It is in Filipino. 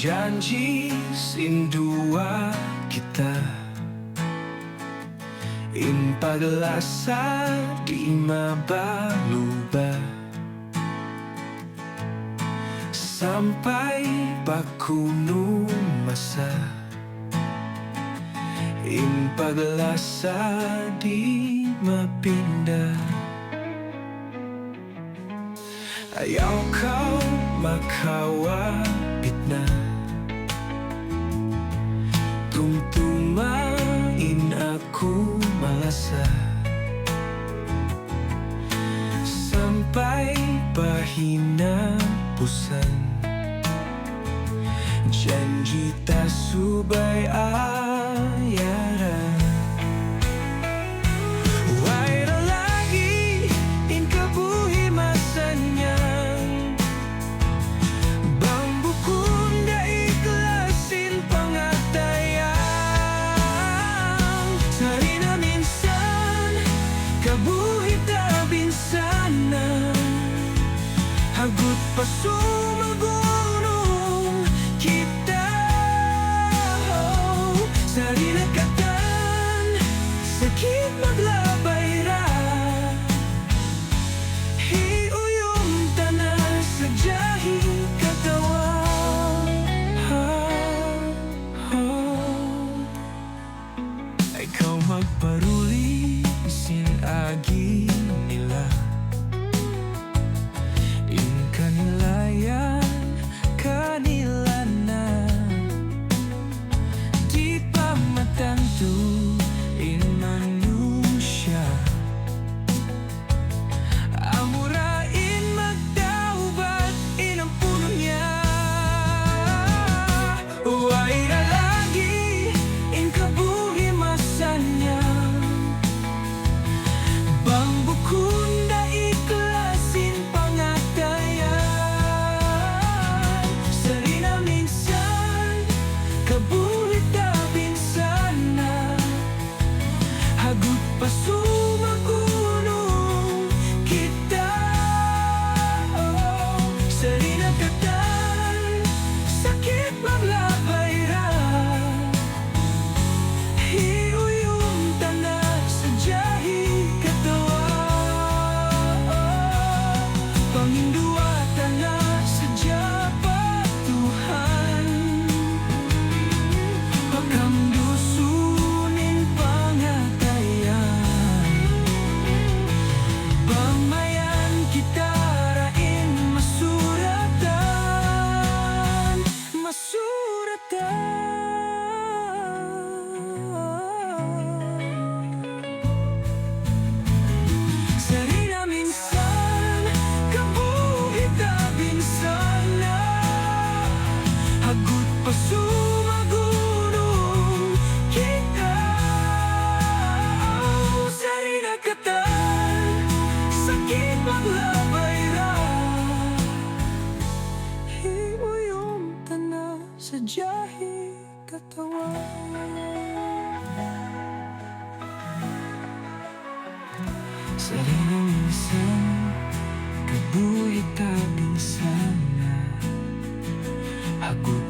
Janji sindua kita in paglasa di mabalubah sampai pakuno masa in paglasa di mapindah. Ayaw kau makawapit na, tungtumain aku malasa sampai pahinapusan. Janji tak subay ayaran. Waira lagi in kabuhi masanya, bambu kunda ikhlasin pangatayang. Sarina minsan kabuhi tak binsana, hagut pasumagunong kita. Sarina katan sakit maglabay ra, hiuyong tanan sa jahi katawan. Ikaw magparuli sinagi nila in kanilayan kanila na, di pa matanto in manusia. Amurain magtaubat in ang puno niya. Waira lagi in kabuhi masanya, bambu kunda ikhlasin pangatayang. Sarina minsan kabuhi tak binsana, hagut pasumagunong kita. Sarina katan sakit maglabay ra, hiuyong tanan sa jahi katawan. Panginduatan na sadya patuhan, pagkamdusunin pangatayan. Bamayan kita rain masuratan, masuratan. Sarina minsan kabuhi tak binsana, hagut pasumagunong kita. Sarina katan sakit maglabay ra, hiuyong tanan sa jahi katawan. Sarina minsan kabuhi tak binsana, hagut